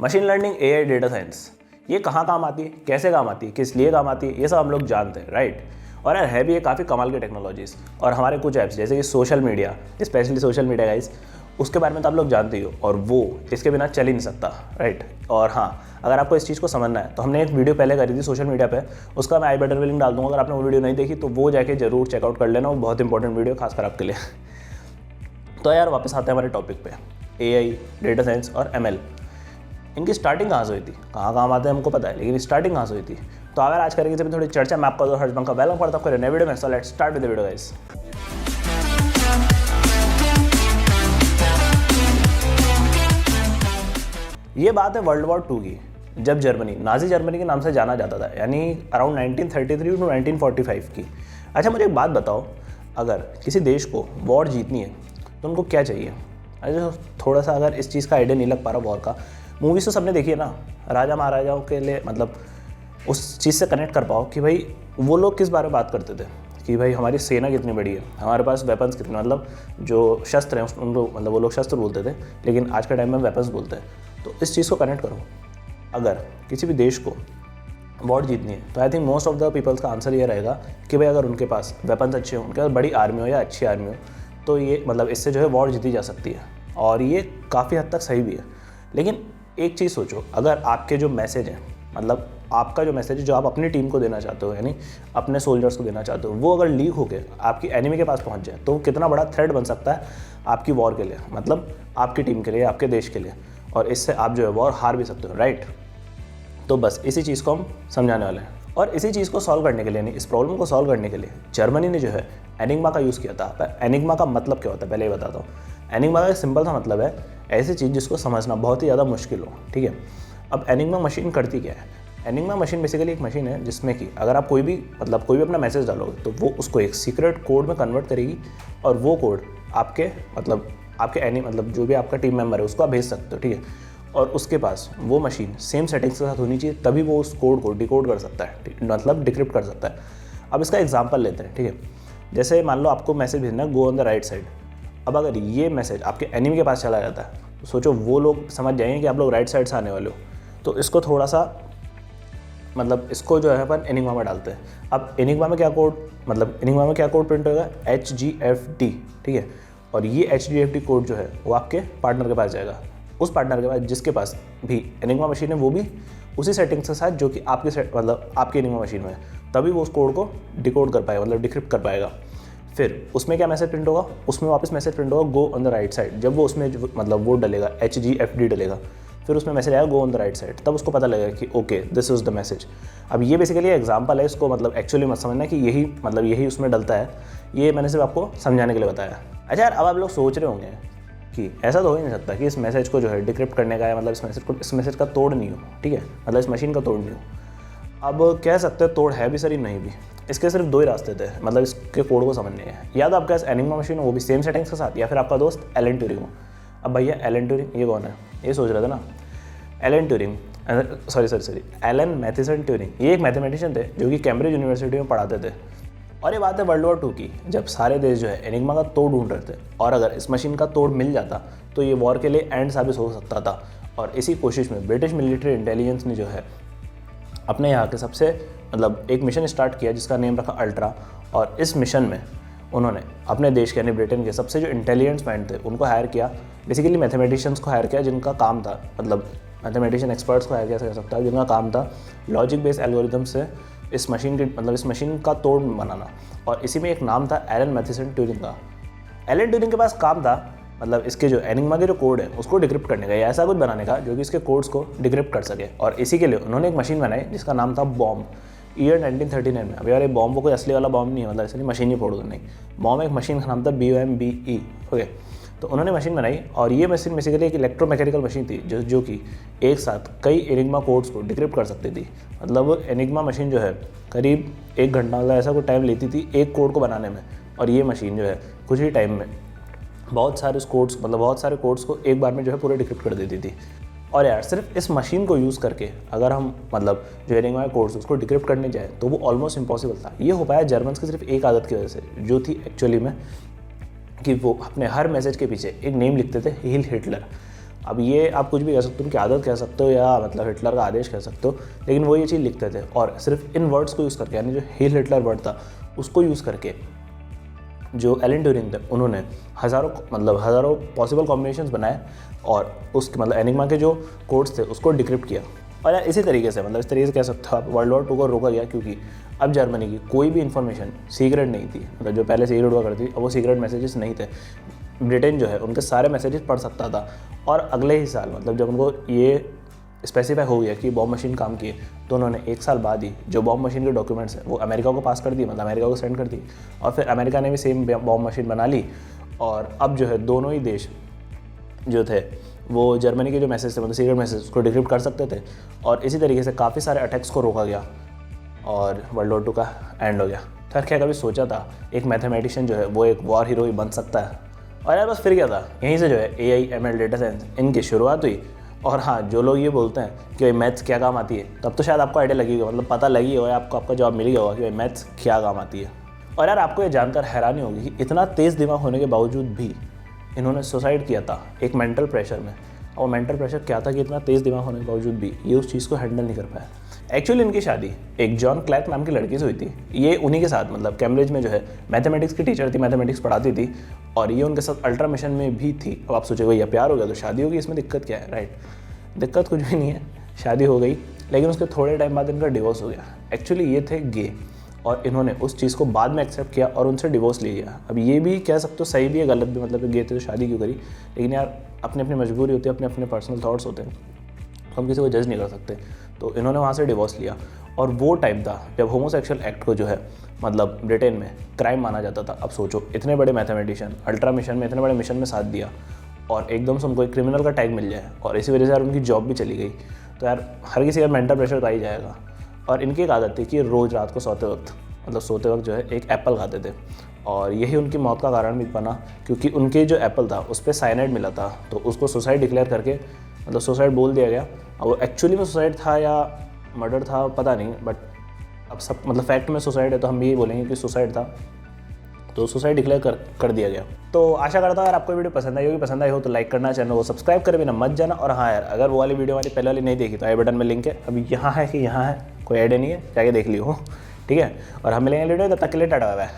Machine learning, AI, data science, ये कहाँ काम आती है, कैसे काम आती है, किस लिए काम आती है, ये सब हम लोग जानते हैं, राइट। और यार है भी ये काफ़ी कमाल की टेक्नोलॉजीज़। और हमारे कुछ ऐप्स जैसे कि social media, specially social media guys, उसके बारे में तो आप लोग जानते ही हो, और वो इसके बिना चल ही नहीं सकता, राइट। और हाँ, अगर आपको इस चीज़ को समझना है तो हमने एक वीडियो पहले करी थी सोशल मीडिया पे, उसका मैं आई बटन में लिंक डाल दूँगा। अगर आपने वो वीडियो नहीं देखी तो वो जाके जरूर चेकआउट कर लेना, वो बहुत इंपॉर्टेंट वीडियो खासकर आपके लिए। तो यार वापस आते हैं हमारे टॉपिक पे, एआई, डेटा साइंस और एमएल। इनकी स्टार्टिंग कहाँ से हुई थी, कहाँ काम आते हैं हमको पता है, लेकिन स्टार्टिंग कहाँ से हुई थी, तो अगर आज करेंगे जब थोड़ी चर्चा मैं आपका हर्षबंग का वेलकम करता हूँ नए वीडियो में। So let's start with the video guys. ये बात है वर्ल्ड वॉर 2 की, जब जर्मनी नाजी जर्मनी के नाम से जाना जाता था, यानी अराउंड 1933 टू 1945 की। अच्छा मुझे एक बात बताओ, अगर किसी देश को वॉर जीतनी है तो उनको क्या चाहिए? अच्छा थोड़ा सा अगर इस चीज़ का आइडिया नहीं लग पा रहा वॉर का, मूवीज़ तो सबने देखी है ना, राजा महाराजाओं के लिए मतलब उस चीज़ से कनेक्ट कर पाओ कि भाई वो लोग किस बारे में बात करते थे, कि भाई हमारी सेना कितनी बड़ी है, हमारे पास वेपन्स कितने, मतलब जो शस्त्र हैं उनको मतलब वो लोग शस्त्र बोलते थे, लेकिन आज के टाइम में वेपन्स बोलते हैं। तो इस चीज़ को कनेक्ट करो, अगर किसी भी देश को वॉर जीतनी है तो I think most of the peoples का आंसर ये रहेगा कि भाई अगर उनके पास वेपन्स अच्छे हों, उनके पास बड़ी आर्मी हो या अच्छी आर्मी हो, तो ये मतलब इससे जो है वॉर जीती जा सकती है। और ये काफ़ी हद तक सही भी है। लेकिन एक चीज़ सोचो, अगर आपके जो मैसेज हैं, मतलब आपका जो मैसेज है जो आप अपनी टीम को देना चाहते हो, यानी अपने सोल्जर्स को देना चाहते हो, वो अगर लीक होकर आपकी एनिमी के पास पहुंच जाए तो कितना बड़ा थ्रेट बन सकता है आपकी वॉर के लिए, मतलब आपकी टीम के लिए, आपके देश के लिए। और इससे आप जो है वॉर हार भी सकते हो, राइट। तो बस इसी चीज़ को हम समझाने वाले हैं। और इसी चीज़ को सॉल्व करने के लिए, नहीं इस प्रॉब्लम को सॉल्व करने के लिए जर्मनी ने जो है एनिग्मा का यूज़ किया था। एनिग्मा का मतलब क्या होता है पहले ही बताता हूँ। एनिग्मा का एक सिंपल सा मतलब है ऐसी चीज़ जिसको समझना बहुत ही ज़्यादा मुश्किल हो, ठीक है। अब एनिग्मा मशीन करती क्या है? एनिग्मा मशीन बेसिकली एक मशीन है जिसमें कि अगर आप कोई भी अपना मैसेज डालोगे तो वो उसको एक सीक्रेट कोड में कन्वर्ट करेगी, और वो कोड आपके मतलब जो भी आपका टीम मेंबर है उसको आप भेज सकते हो, ठीक है। और उसके पास वो मशीन सेम सेटिंग्स के साथ होनी चाहिए, तभी वो उस कोड को डिकोड कर सकता है, मतलब डिक्रिप्ट कर सकता है। अब इसका एग्जांपल लेते हैं, ठीक है। जैसे मान लो आपको मैसेज भेजना है, go on the right side. अब अगर ये मैसेज आपके एनिमी के पास चला जाता है तो सोचो वो लोग समझ जाएंगे कि आप लोग राइट साइड से आने वाले हो। तो इसको थोड़ा सा मतलब इसको जो है अपन एनिग्मा में डालते हैं। अब एनिग्मा में क्या कोड प्रिंट होगा, HGFD, ठीक है। और ये HGFD कोड जो है वो आपके पार्टनर के पास जाएगा, उस पार्टनर के पास जिसके पास भी एनिग्मा मशीन है, वो भी उसी सेटिंग्स के साथ जो कि आपकी एनिग्मा मशीन में है, तभी वो उस कोड को डिकोड कर पाएगा, मतलब डिक्रिप्ट कर पाएगा। फिर उसमें क्या मैसेज प्रिंट होगा, उसमें वापस मैसेज प्रिंट होगा go on the right side. जब वो उसमें मतलब वो डलेगा HGFD डलेगा, फिर उसमें मैसेज आएगा go on the right side, तब उसको पता लगेगा कि okay this is the message. अब ये बेसिकली एग्जांपल है, इसको मतलब एक्चुअली मत समझना कि यही उसमें डलता है, ये मैंने सिर्फ आपको समझाने के लिए बताया। अच्छा यार, अब आप लोग सोच रहे होंगे कि ऐसा तो हो ही नहीं सकता कि इस मैसेज को जो है डिक्रिप्ट करने का है, मतलब इस मैसेज का तोड़ नहीं हो, ठीक है, मतलब इस मशीन का तोड़ नहीं हो। अब कह सकते हैं तोड़ है भी सर, नहीं भी। इसके सिर्फ दो ही रास्ते थे, मतलब इसके कोड को समझने हैं। या तो आपका एनिग्मा मशीन हो, वो भी सेम सेटिंग्स के साथ, या फिर आपका दोस्त एलन ट्यूरिंग हो। अब भैया एलन ट्यूरिंग ये कौन है, ये सोच रहे थे ना। एलन मैथिसन ट्यूरिंग, ये एक मैथमेटिशियन थे जो कि कैम्ब्रिज यूनिवर्सिटी में पढ़ाते थे। और ये बात है वर्ल्ड वॉर 2 की, जब सारे देश जो है एनिग्मा का तोड़ ढूंढ रहे थे, और अगर इस मशीन का तोड़ मिल जाता तो ये वॉर के लिए एंड साबित हो सकता था। और इसी कोशिश में ब्रिटिश मिलिट्री इंटेलिजेंस ने जो है अपने यहाँ के सबसे मतलब एक मिशन स्टार्ट किया जिसका नेम रखा अल्ट्रा। और इस मिशन में उन्होंने अपने देश के यानी ब्रिटेन के सबसे जो इंटेलिजेंस माइंड थे उनको हायर किया, बेसिकली मैथमेटिशियंस को हायर किया, जिनका काम था मतलब मैथमेटिशियन एक्सपर्ट्स को हायर किया जा सकता है, जिनका काम था लॉजिक बेस्ड एल्गोरिथम से इस मशीन का तोड़ बनाना। और इसी में एक नाम था एलन मैथिसन ट्यूरिंग का। एलन ट्यूरिंग के पास काम था मतलब इसके जो एनिग्मा के जो कोड है उसको डिक्रिप्ट करने का, या ऐसा कुछ बनाने का जो कि इसके कोड्स को डिक्रिप्ट कर सके। और इसी के लिए उन्होंने एक मशीन बनाई जिसका नाम था बॉम्ब, ईयर 1939 में। अब यार ये बॉम्ब कोई असली वाला बॉम्ब नहीं है, मतलब इसलिए मशीन ही फोड़ दो, नहीं, बॉम्ब एक मशीन का नाम था BOMBE, ओके। तो उन्होंने मशीन बनाई, और ये मशीन बेसिकली एक इलेक्ट्रोमैकेनिकल मशीन थी जो कि एक साथ कई एनिग्मा कोड्स को डिक्रिप्ट कर सकती थी। मतलब एनिग्मा मशीन जो है करीब 1 घंटा मतलब ऐसा कोई टाइम लेती थी एक कोड को बनाने में, और ये मशीन जो है कुछ ही टाइम में बहुत सारे कोड्स को एक बार में जो है पूरे डिक्रिप्ट कर देती थी। और यार सिर्फ इस मशीन को यूज़ करके अगर हम मतलब जो एनिग्मा कोड्स उसको डिक्रिप्ट करने जाए तो वो ऑलमोस्ट इम्पॉसिबल था। ये हो पाया जर्मन्स की सिर्फ एक आदत की वजह से, जो थी एक्चुअली में कि वो अपने हर मैसेज के पीछे एक नेम लिखते थे, हील हिटलर। अब ये आप कुछ भी कह सकते हो, उनकी आदत कह सकते हो या मतलब हिटलर का आदेश कह सकते हो, लेकिन वो ये चीज़ लिखते थे और सिर्फ इन वर्ड्स को यूज़ करके, यानी जो हील हिटलर वर्ड था उसको यूज़ करके जो एलन ट्यूरिंग थे उन्होंने हज़ारों पॉसिबल कॉम्बिनेशंस बनाए और उसके मतलब एनिग्मा के जो कोड्स थे उसको डिक्रिप्ट किया। और यार इसी तरीके से इस तरीके से कह सकते हो आप वर्ल्ड वॉर 2 को रोका गया, क्योंकि अब जर्मनी की कोई भी इन्फॉर्मेशन सीक्रेट नहीं थी। मतलब जो पहले सीक्रेट हुआ करती थी, अब वो सीक्रेट मैसेजेस नहीं थे। ब्रिटेन जो है उनके सारे मैसेजेस पढ़ सकता था और अगले ही साल मतलब जब उनको ये स्पेसिफाई हो गया कि बॉम्ब मशीन काम किए, तो उन्होंने 1 साल बाद ही जो बॉम्ब मशीन के डॉक्यूमेंट्स हैं वो अमेरिका को पास कर दिए, मतलब अमेरिका को सेंड कर दी। और फिर अमेरिका ने भी सेम बॉम्ब मशीन बना ली और अब जो है दोनों ही देश जो थे वो जर्मनी के जो मैसेज थे मतलब सीक्रेट मैसेज उसको डिक्रिप्ट कर सकते थे। और इसी तरीके से काफ़ी सारे अटैक्स को रोका गया और वर्ल्ड वॉर 2 का एंड हो गया। खैर क्या कभी सोचा था एक मैथमेटिशियन जो है वो एक वॉर हीरो ही बन सकता है। और यार बस फिर क्या था, यहीं से जो है AI ML डेटा साइंस इनकी शुरुआत हुई। और हाँ, जो लोग ये बोलते हैं कि भाई मैथ्स क्या काम आती है, तब तो शायद आपको आइडिया लगेगा, मतलब पता लगी हो या आपको आपका जवाब मिल गया होगा कि भाई मैथ्स क्या काम आती है। और यार आपको ये जानकर हैरानी होगी कि इतना तेज़ दिमाग होने के बावजूद भी इन्होंने सुसाइड किया था एक मेंटल प्रेशर में। और मेंटल प्रेशर क्या था कि इतना तेज़ दिमाग होने के बावजूद भी ये उस चीज़ को हैंडल नहीं कर पाया। एक्चुअली इनकी शादी एक जॉन क्लैर्क नाम की लड़की से हुई थी। ये उन्हीं के साथ मतलब कैम्ब्रिज में जो है मैथमेटिक्स की टीचर थी, मैथमेटिक्स पढ़ाती थी और ये उनके साथ अल्ट्रा मिशन में भी थी। अब आप सोचोगे भैया प्यार हो गया तो शादी होगी, इसमें दिक्कत क्या है, राइट? दिक्कत कुछ भी नहीं है, शादी हो गई, लेकिन उसके थोड़े टाइम बाद इनका डिवोर्स हो गया। एक्चुअली ये थे गे और इन्होंने उस चीज़ को बाद में एक्सेप्ट किया और उनसे डिवोर्स ले लिया। अब ये भी कह सकते हो सही भी है गलत भी, मतलब गे थे तो शादी क्यों करी, लेकिन यार अपनी अपनी मजबूरी होती है, अपने अपने पर्सनल थॉट्स होते हैं, हम किसी को जज नहीं कर सकते। तो इन्होंने वहाँ से डिवोर्स लिया और वो टाइम था जब होमोसेक्सुअल एक्ट को जो है मतलब ब्रिटेन में क्राइम माना जाता था। अब सोचो इतने बड़े मैथमेटिशियन अल्ट्रा मिशन में, इतने बड़े मिशन में साथ दिया और एकदम से उनको एक क्रिमिनल का टैग मिल जाए और इसी वजह से यार उनकी जॉब भी चली गई, तो यार हर किसी का मेंटल प्रेशर तो आ ही जाएगा। और इनकी एक आदत थी कि रोज़ रात को सोते वक्त जो है एक एप्पल खाते थे और यही उनकी मौत का कारण भी बना, क्योंकि उनके जो एप्पल था उस पर साइनाइड मिला था, तो उसको सुसाइड डिक्लेयर करके मतलब सुसाइड बोल दिया गया। अब वो एक्चुअली में सुसाइड था या मर्डर था पता नहीं, बट अब सब मतलब फैक्ट में सुसाइड है तो हम भी यही बोलेंगे कि सुसाइड था, तो सुसाइड डिक्लेयर कर दिया गया। तो आशा करता हूँ यार आपको वीडियो पसंद आई होगी, पसंद आई हो तो लाइक करना, चैनल को सब्सक्राइब करे बिना मत जाना। और हाँ यार, अगर वो वाली वीडियो पहले वाली नहीं देखी तो आई बटन में लिंक है, अभी यहाँ है कि यहाँ है कोई आइडिया नहीं है, जाके देख लियो, ठीक है। और हम मिलेंगे वीडियो, तब तक के लिए टाटा बाय बाय।